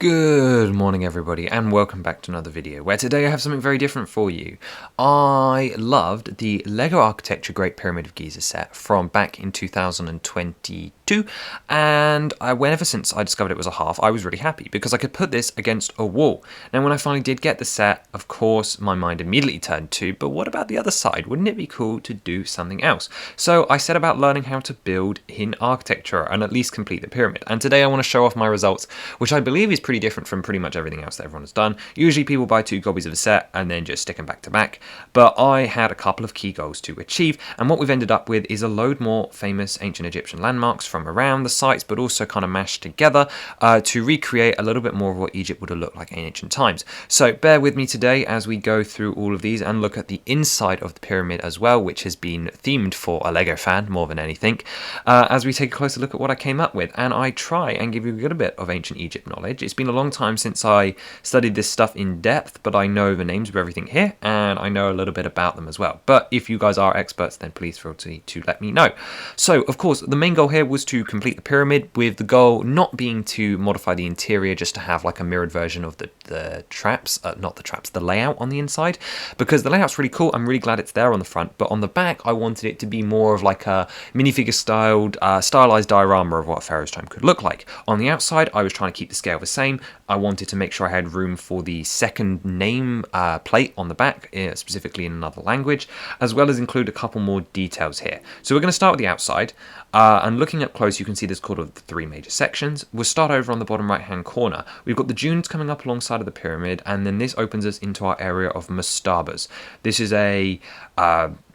Good morning everybody and welcome back to another video where today I have something very different for you. I loved the LEGO Architecture Great Pyramid of Giza set from back in 2022 and whenever since I discovered it was a half I was really happy because I could put this against a wall. Now when I finally did get the set, of course my mind immediately turned to, but what about the other side? Wouldn't it be cool to do something else? So I set about learning how to build in architecture and at least complete the pyramid, and today I want to show off my results, which I believe is pretty different from pretty much everything else that everyone has done. Usually people buy 2 copies of a set and then just stick them back to back, but I had a couple of key goals to achieve, and what we've ended up with is a load more famous ancient Egyptian landmarks from around the sites, but also kind of mashed together to recreate a little bit more of what Egypt would have looked like in ancient times. So bear with me today as we go through all of these and look at the inside of the pyramid as well, which has been themed for a LEGO fan more than anything, as we take a closer look at what I came up with, and I try and give you a good bit of ancient Egypt knowledge. It's been a long time since I studied this stuff in depth, but I know the names of everything here and I know a little bit about them as well. But if you guys are experts, then please feel free to let me know. So of course the main goal here was to complete the pyramid, with the goal not being to modify the interior just to have like a mirrored version of the traps, not the traps, the layout on the inside, because the layout's really cool. I'm really glad it's there on the front, but on the back I wanted it to be more of like a minifigure stylized diorama of what Pharaoh's tomb could look like. On the outside I was trying to keep the scale the same. I wanted to make sure I had room for the second name plate on the back, specifically in another language, as well as include a couple more details here. So we're going to start with the outside, and looking up close you can see there's called the 3 major sections. We'll start over on the bottom right hand corner. We've got the dunes coming up alongside of the pyramid, and then this opens us into our area of mastabas. This is a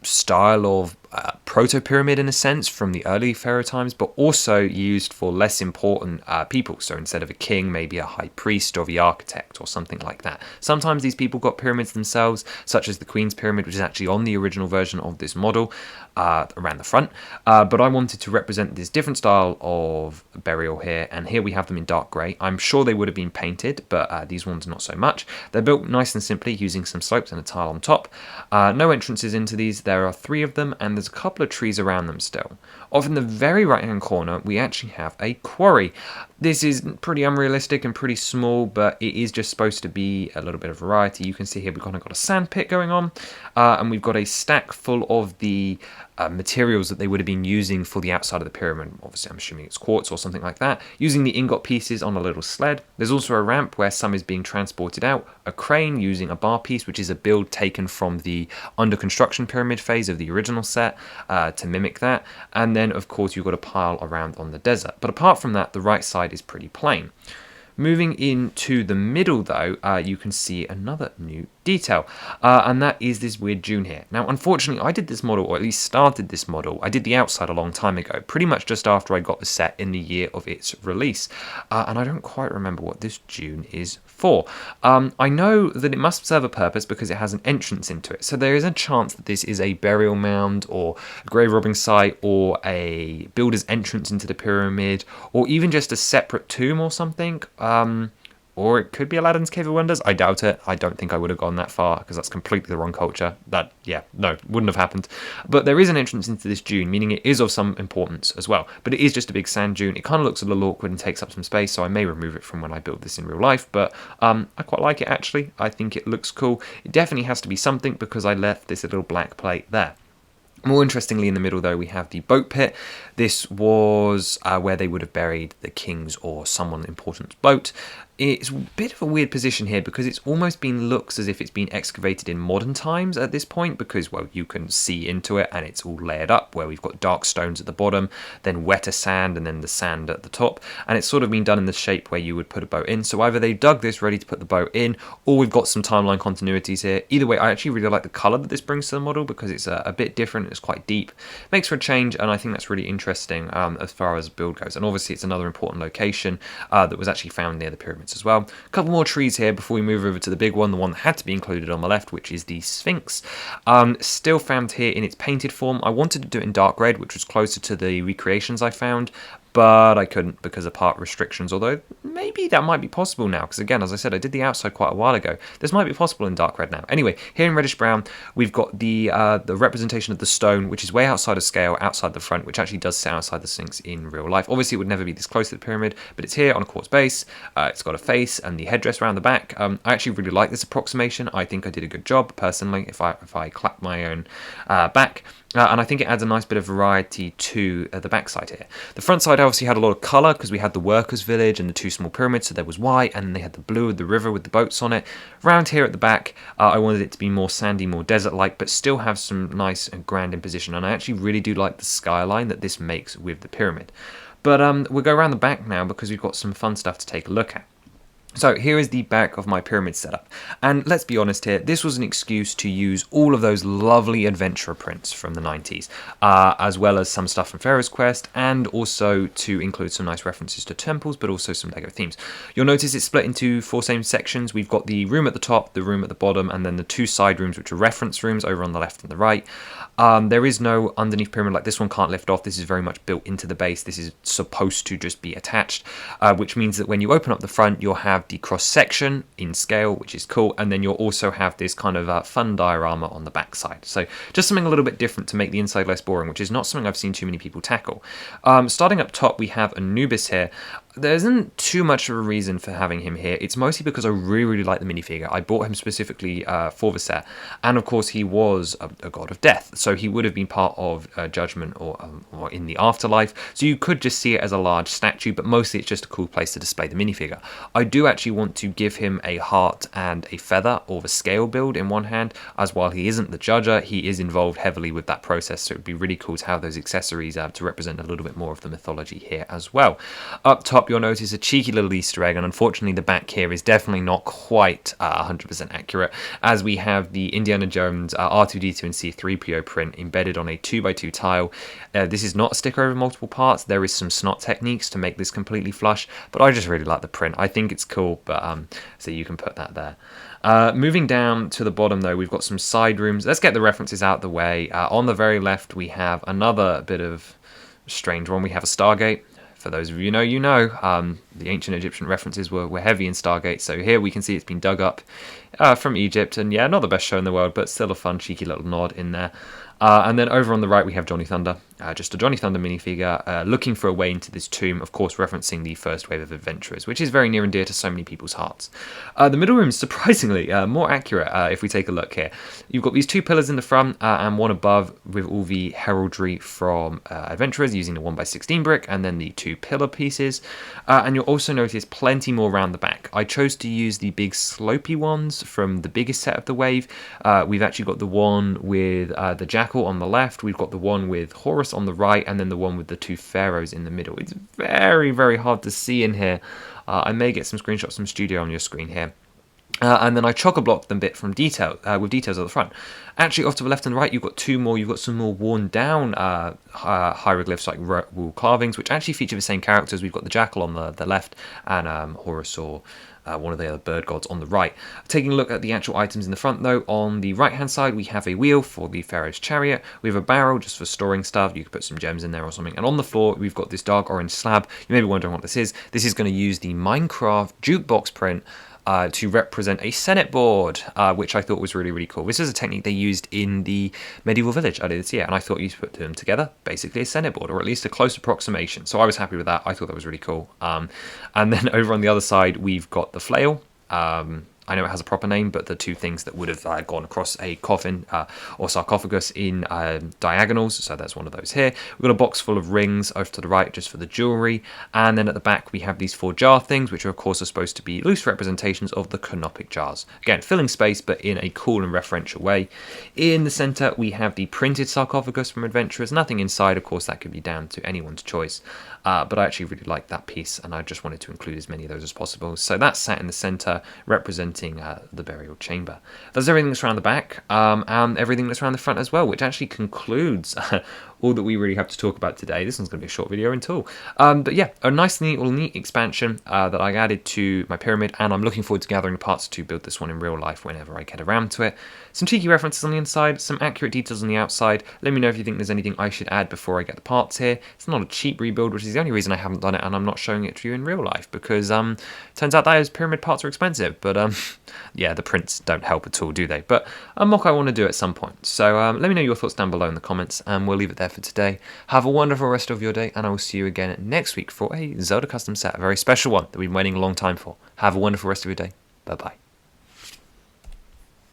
style of proto-pyramid in a sense from the early pharaoh times, but also used for less important people. So instead of a king, maybe a high priest or the architect or something like that. Sometimes these people got pyramids themselves, such as the Queen's Pyramid, which is actually on the original version of this model around the front. But I wanted to represent this different style of burial here, and here we have them in dark grey. I'm sure they would have been painted, but these ones not so much. They're built nice and simply using some slopes and a tile on top. No entrances into these. There are 3 of them, and there's a couple of trees around them still. Off in the very right hand corner we actually have a quarry. This is pretty unrealistic and pretty small, but it is just supposed to be a little bit of variety. You can see here we've kind of got a sand pit going on, and we've got a stack full of the materials that they would have been using for the outside of the pyramid. Obviously I'm assuming it's quartz or something like that, using the ingot pieces on a little sled. There's also a ramp where some is being transported out, a crane using a bar piece, which is a build taken from the under construction pyramid phase of the original set to mimic that, and then of course you've got a pile around on the desert. But apart from that, the right side is pretty plain. Moving into the middle though, you can see another new detail, and that is this weird dune here. Now unfortunately I did this model, or at least started this model, I did the outside a long time ago, pretty much just after I got the set in the year of its release, and I don't quite remember what this dune is for. I know that it must serve a purpose because it has an entrance into it, so there is a chance that this is a burial mound or a grave robbing site or a builder's entrance into the pyramid, or even just a separate tomb or something. Or it could be Aladdin's Cave of Wonders. I doubt it. I don't think I would have gone that far because that's completely the wrong culture. Wouldn't have happened. But there is an entrance into this dune, meaning it is of some importance as well. But it is just a big sand dune. It kind of looks a little awkward and takes up some space, so I may remove it from when I build this in real life. But I quite like it actually. I think it looks cool. It definitely has to be something because I left this little black plate there. More interestingly, in the middle though, we have the boat pit. This was where they would have buried the king's or someone important's boat. It's a bit of a weird position here because it's almost looks as if it's been excavated in modern times at this point, because, well, you can see into it and it's all layered up where we've got dark stones at the bottom, then wetter sand, and then the sand at the top, and it's sort of been done in the shape where you would put a boat in. So either they dug this ready to put the boat in, or we've got some timeline continuities here. Either way, I actually really like the colour that this brings to the model because it's a bit different, it's quite deep, makes for a change, and I think that's really interesting as far as build goes. And obviously it's another important location that was actually found near the pyramids as well. A couple more trees here before we move over to the big one, the one that had to be included on the left, which is the Sphinx. Still found here in its painted form. I wanted to do it in dark red, which was closer to the recreations I found, but I couldn't because of part restrictions, although maybe that might be possible now, because again, as I said, I did the outside quite a while ago. This might be possible in dark red now. Anyway, here in reddish brown, we've got the representation of the stone, which is way outside of scale, outside the front, which actually does sit outside the Sphinx in real life. Obviously, it would never be this close to the pyramid, but it's here on a quartz base. It's got a face and the headdress around the back. I actually really like this approximation. I think I did a good job, personally, if I clap my own back. And I think it adds a nice bit of variety to the backside here. The front side obviously had a lot of colour because we had the workers' village and the two small pyramids, so there was white, and then they had the blue of the river with the boats on it. Round here at the back, I wanted it to be more sandy, more desert-like, but still have some nice and grand imposition, and I actually really do like the skyline that this makes with the pyramid. But we'll go around the back now because we've got some fun stuff to take a look at. So here is the back of my pyramid setup, and let's be honest here, this was an excuse to use all of those lovely adventurer prints from the 90s, as well as some stuff from Pharaoh's Quest, and also to include some nice references to temples, but also some LEGO themes. You'll notice it's split into 4 same sections. We've got the room at the top, the room at the bottom, and then the 2 side rooms, which are reference rooms over on the left and the right. There is no underneath pyramid, like this one can't lift off. This is very much built into the base. This is supposed to just be attached, which means that when you open up the front, you'll have the cross section in scale, which is cool, and then you'll also have this kind of fun diorama on the back side. So just something a little bit different to make the inside less boring, which is not something I've seen too many people tackle. Starting up top, we have Anubis here. There isn't too much of a reason for having him here. It's mostly because I really like the minifigure. I bought him specifically for the set, and of course he was a god of death, so he would have been part of Judgment or in the afterlife. So you could just see it as a large statue, but mostly it's just a cool place to display the minifigure. I do actually want to give him a heart and a feather, or the scale build in one hand, as while he isn't the judger, he is involved heavily with that process, so it would be really cool to have those accessories to represent a little bit more of the mythology here as well. Up top, you'll notice a cheeky little Easter egg, and unfortunately the back here is definitely not quite 100% accurate, as we have the Indiana Jones R2-D2 and C-3PO print embedded on a 2x2 tile. This is not a sticker over multiple parts. There is some snot techniques to make this completely flush, but I just really like the print. I think it's cool, but so you can put that there. Moving down to the bottom though, we've got some side rooms. Let's get the references out the way. On the very left we have another bit of strange one. We have a Stargate. For those of you who know, the ancient Egyptian references were heavy in Stargate, so here we can see it's been dug up from Egypt, and yeah, not the best show in the world, but still a fun, cheeky little nod in there. And then over on the right we have Johnny Thunder, just a Johnny Thunder minifigure, looking for a way into this tomb, of course referencing the first wave of adventurers, which is very near and dear to so many people's hearts. The middle room is surprisingly more accurate if we take a look here. You've got these 2 pillars in the front and one above with all the heraldry from adventurers using the 1x16 brick, and then the 2 pillar pieces. And you'll also notice plenty more around the back. I chose to use the big slopey ones from the biggest set of the wave. We've actually got the one with the jackal on the left, we've got the one with Horus on the right, and then the one with the 2 pharaohs in the middle. It's very hard to see in here. I may get some screenshots from Studio on your screen here. And then I chock-a-blocked them a bit from detail, with details at the front. Actually, off to the left and the right, you've got 2 more. You've got some more worn-down hieroglyphs, like wall carvings, which actually feature the same characters. We've got the jackal on the left, and Horus or one of the other bird gods on the right. Taking a look at the actual items in the front though, on the right hand side we have a wheel for the pharaoh's chariot, we have a barrel just for storing stuff, you could put some gems in there or something, and on the floor we've got this dark orange slab. You may be wondering what this is. This is going to use the Minecraft jukebox print to represent a Senate board, which I thought was really cool. This is a technique they used in the medieval village earlier this year, and I thought you put them together, basically a Senate board, or at least a close approximation. So I was happy with that. I thought that was really cool. And then over on the other side, we've got the flail. I know it has a proper name, but the 2 things that would have gone across a coffin or sarcophagus in diagonals, so that's one of those here. We've got a box full of rings over to the right just for the jewellery, and then at the back we have these 4 jar things, which are of course supposed to be loose representations of the canopic jars. Again, filling space, but in a cool and referential way. In the centre we have the printed sarcophagus from Adventurers. Nothing inside, of course, that could be down to anyone's choice, but I actually really liked that piece, and I just wanted to include as many of those as possible. So that's sat in the centre, representing the burial chamber. There's everything that's around the back, and everything that's around the front as well, which actually concludes all that we really have to talk about today. This one's going to be a short video until. But yeah, a nice little neat expansion that I added to my pyramid, and I'm looking forward to gathering the parts to build this one in real life whenever I get around to it. Some cheeky references on the inside, some accurate details on the outside. Let me know if you think there's anything I should add before I get the parts here. It's not a cheap rebuild, which is the only reason I haven't done it, and I'm not showing it to you in real life, because turns out those pyramid parts are expensive, but yeah, the prints don't help at all, do they? But a mock I want to do at some point. So let me know your thoughts down below in the comments, and we'll leave it there for today. Have a wonderful rest of your day, and I will see you again next week for a Zelda custom set, a very special one that we've been waiting a long time for. Have a wonderful rest of your day. Bye-bye.